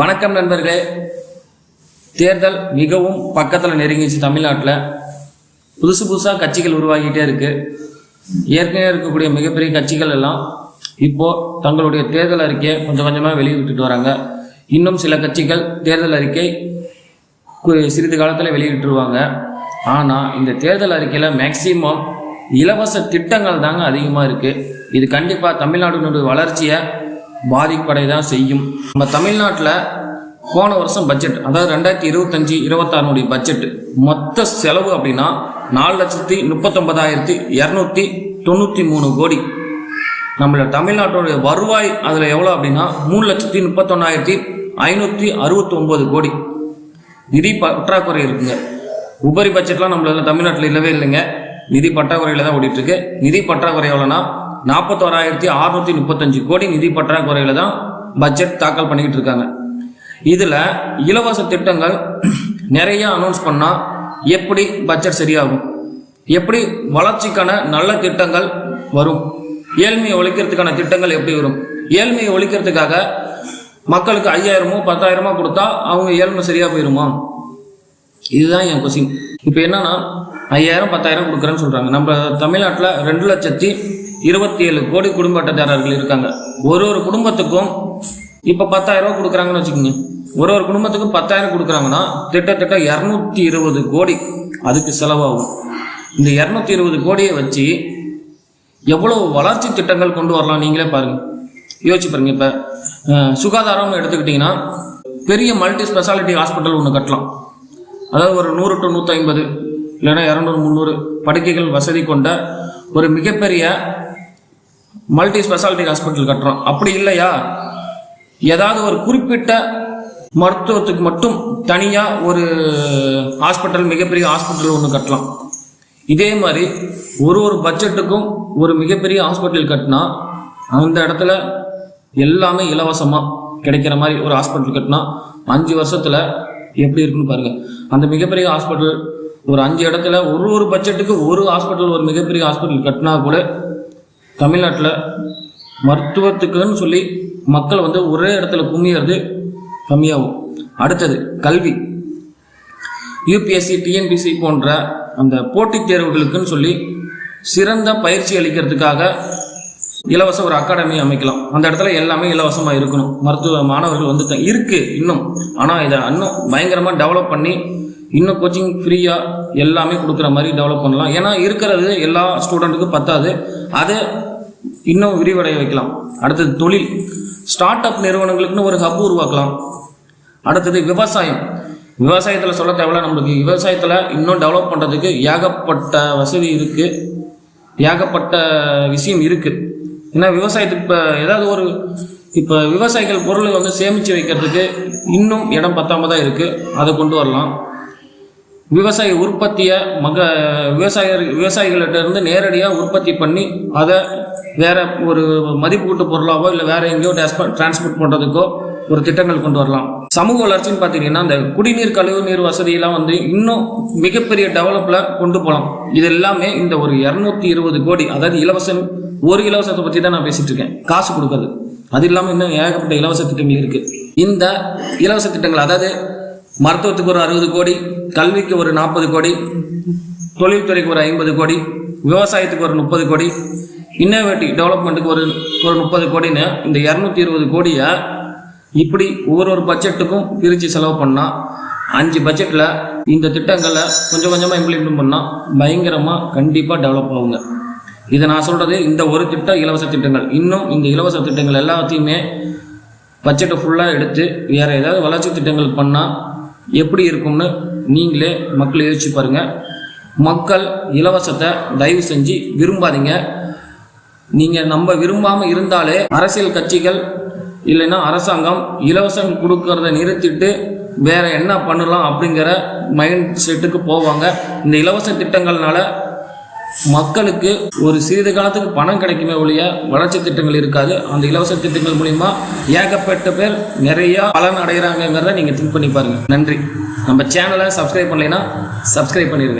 வணக்கம் நண்பர்களே. தேர்தல் மிகவும் பக்கத்தில் நெருங்கிச்சு. தமிழ்நாட்டில் புதுசாக கட்சிகள் உருவாகிட்டே இருக்கு. ஏற்கனவே இருக்கக்கூடிய மிகப்பெரிய கட்சிகள் எல்லாம் இப்போ தங்களுடைய தேர்தல் அறிக்கையை கொஞ்சம் கொஞ்சமாக வெளியிட்டு வராங்க. இன்னும் சில கட்சிகள் தேர்தல் அறிக்கை சிறிது காலத்தில் வெளியிட்டுருவாங்க. ஆனால் இந்த தேர்தல் அறிக்கையில் மேக்சிமம் இலவச திட்டங்கள் தாங்க அதிகமாக இருக்குது. இது கண்டிப்பாக தமிழ்நாட்டினுடைய வளர்ச்சியை பாதிப்படை தான் செய்யும். நம்ம தமிழ்நாட்டில் போன வருஷம் பட்ஜெட், அதாவது 2025-26 பட்ஜெட் மொத்த செலவு அப்படின்னா 4,39,293 கோடி. நம்மள தமிழ்நாட்டுடைய வருவாய் அதில் எவ்வளோ அப்படின்னா 3,31,569 கோடி. நிதி பற்றாக்குறை இருக்குங்க. உபரி பட்ஜெட்லாம் நம்மள தமிழ்நாட்டில் இல்லவே இல்லைங்க. நிதி பற்றாக்குறையில் தான் ஓடிட்டு இருக்கு. நிதி பற்றாக்குறை எவ்வளோனா 41,635 கோடி நிதி பற்றாக்குறையில் தான் பட்ஜெட் தாக்கல் பண்ணிக்கிட்டு இருக்காங்க. இதில் இலவச திட்டங்கள் நிறைய அனௌன்ஸ் பண்ணால் எப்படி பட்ஜெட் சரியாகும்? எப்படி வளர்ச்சிக்கான நல்ல திட்டங்கள் வரும்? ஏழ்மையை ஒழிக்கிறதுக்கான திட்டங்கள் எப்படி வரும்? ஏழ்மையை ஒழிக்கிறதுக்காக மக்களுக்கு 5,000 10,000 கொடுத்தா அவங்க ஏழ்மை சரியாக போயிடுமா? இதுதான் என் கொஸ்டின். இப்போ என்னன்னா 5,000 10,000 கொடுக்குறேன்னு சொல்கிறாங்க. நம்ம தமிழ்நாட்டில் 2,27 கோடி குடும்ப அட்டைதாரர்கள் இருக்காங்க. ஒரு குடும்பத்துக்கும் இப்போ 10,000 கொடுக்குறாங்கன்னு வச்சுக்கோங்க. ஒரு குடும்பத்துக்கும் 10,000 கொடுக்குறாங்கன்னா கிட்டத்தட்ட 220 கோடி அதுக்கு செலவாகும். இந்த 220 கோடியை வச்சு எவ்வளவு வளர்ச்சி திட்டங்கள் கொண்டு வரலாம் நீங்களே பாருங்க, யோசிச்சு பாருங்க. இப்போ சுகாதாரம்னு எடுத்துக்கிட்டிங்கன்னா பெரிய மல்டி ஸ்பெஷாலிட்டி ஹாஸ்பிட்டல் ஒன்று கட்டலாம். அதாவது ஒரு 100 to 150 இல்லைன்னா 200 300 படுக்கைகள் வசதி கொண்ட ஒரு மிகப்பெரிய மல்டி ஸ்பெஷாலிட்டி ஹாஸ்பிட்டல் கட்டுறோம். அப்படி இல்லையா, ஏதாவது ஒரு குறிப்பிட்ட மருத்துவத்துக்கு மட்டும் தனியாக ஒரு ஹாஸ்பிட்டல், மிகப்பெரிய ஹாஸ்பிட்டல் ஒன்று கட்டலாம். இதே மாதிரி ஒரு பட்ஜெட்டுக்கும் ஒரு மிகப்பெரிய ஹாஸ்பிட்டல் கட்டினா அந்த இடத்துல எல்லாமே இலவசமாக கிடைக்கிற மாதிரி ஒரு ஹாஸ்பிட்டல் கட்டினா 5 வருஷத்தில் எப்படி இருக்குன்னு பாருங்கள். அந்த மிகப்பெரிய ஹாஸ்பிட்டல் ஒரு 5 இடத்துல ஒரு பட்ஜெட்டுக்கு ஒரு ஹாஸ்பிட்டல், ஒரு மிகப்பெரிய ஹாஸ்பிட்டல் கட்டினா கூட தமிழ்நாட்டில் மருத்துவத்துக்குன்னு சொல்லி மக்கள் ஒரே இடத்துல குமியறது கம்மியாகும். அடுத்தது கல்வி. யூபிஎஸ்சி டிஎன்பிசி போன்ற அந்த போட்டித் தேர்வுகளுக்குன்னு சொல்லி சிறந்த பயிற்சி அளிக்கிறதுக்காக இலவச ஒரு அகாடமி அமைக்கலாம். அந்த இடத்துல எல்லாமே இலவசமாக இருக்கணும். மருத்துவ மாணவர்கள் இருக்குது இன்னும். ஆனால் இதை இன்னும் பயங்கரமாக டெவலப் பண்ணி இன்னும் கோச்சிங் ஃப்ரீயாக எல்லாமே கொடுக்குற மாதிரி டெவலப் பண்ணலாம். ஏன்னா இருக்கிறது எல்லா ஸ்டூடெண்ட்டுக்கும் பத்தாது. அதை இன்னும் விரிவடைய வைக்கலாம். அடுத்தது தொழில், ஸ்டார்ட் அப் நிறுவனங்களுக்குன்னு ஒரு ஹப் உருவாக்கலாம். அடுத்தது விவசாயம். விவசாயத்தில் சொல்ல தேவையில்ல, நம்மளுக்கு விவசாயத்தில் இன்னும் டெவலப் பண்ணுறதுக்கு ஏகப்பட்ட வசதி இருக்குது, ஏகப்பட்ட விஷயம் இருக்குது. ஏன்னா விவசாயத்துக்கு இப்போ ஏதாவது இப்போ விவசாயிகள் பொருளை சேமித்து வைக்கிறதுக்கு இன்னும் இடம் பத்தாம தான் இருக்குது. அதை கொண்டு வரலாம். விவசாய உற்பத்தியை விவசாயிகள்கிட்ட இருந்து நேரடியாக உற்பத்தி பண்ணி அதை வேற ஒரு மதிப்பு கூட்டு பொருளாவோ இல்லை வேற எங்கேயோ டிரான்ஸ்போர்ட் பண்ணுறதுக்கோ ஒரு திட்டங்கள் கொண்டு வரலாம். சமூக வளர்ச்சின்னு பார்த்தீங்கன்னா இந்த குடிநீர் கழிவு நீர் வசதியெல்லாம் இன்னும் மிகப்பெரிய டெவலப்பில் கொண்டு போகலாம். இது எல்லாமே இந்த ஒரு 220 கோடி, அதாவது ஒரு இலவசத்தை பற்றி தான் நான் பேசிட்டு இருக்கேன். காசு கொடுக்குறது அது இல்லாமல் இன்னும் ஏகப்பட்ட இலவச திட்டங்கள் இருக்குது. இந்த இலவச திட்டங்கள் அதாவது மருத்துவத்துக்கு ஒரு 60 கோடி, கல்விக்கு ஒரு 40 கோடி, தொழில்துறைக்கு ஒரு 50 கோடி, விவசாயத்துக்கு ஒரு 30 கோடி, இன்னோவேட்டிவ் டெவலப்மெண்ட்டுக்கு ஒரு 30 கோடின்னு இந்த 220 கோடியை இப்படி ஒவ்வொரு பட்ஜெட்டுக்கும் பிரித்து செலவு பண்ணால் 5 பட்ஜெட்டில் இந்த திட்டங்களை கொஞ்சம் கொஞ்சமாக இம்ப்ளிமெண்ட் பண்ணால் பயங்கரமாக கண்டிப்பாக டெவலப் ஆகுங்க. இதை நான் சொல்கிறது இந்த ஒரு திட்டம் இலவச திட்டங்கள். இன்னும் இந்த இலவச திட்டங்கள் எல்லாத்தையுமே பட்ஜெட்டை ஃபுல்லாக எடுத்து வேறு ஏதாவது வளர்ச்சி திட்டங்கள் பண்ணால் எப்படி இருக்கும்னு நீங்களே மக்கள் யோசிச்சு பாருங்கள். மக்கள் இலவசத்தை தயவு செஞ்சு விரும்பாதீங்க. நீங்கள் நம்ம விரும்பாமல் இருந்தாலே அரசியல் கட்சிகள் இல்லைன்னா அரசாங்கம் இலவசம் கொடுக்கறத நிறுத்திட்டு வேற என்ன பண்ணலாம் அப்படிங்கிற மைண்ட் செட்டுக்கு போவாங்க. இந்த இலவச திட்டங்கள்னால மக்களுக்கு ஒரு சிறிது காலத்துக்கு பணம் கிடைக்குமே ஒழிய வளர்ச்சி திட்டங்கள் இருக்காது. அந்த இலவச திட்டங்கள் மூலிமா ஏகப்பட்ட பேர் நிறைய பலன் அடைகிறாங்கிறத நீங்கள் திங்க் பண்ணி பாருங்க. நன்றி. நம்ம சேனலை சப்ஸ்கிரைப் பண்ணலைன்னா சப்ஸ்கிரைப் பண்ணிடுங்க.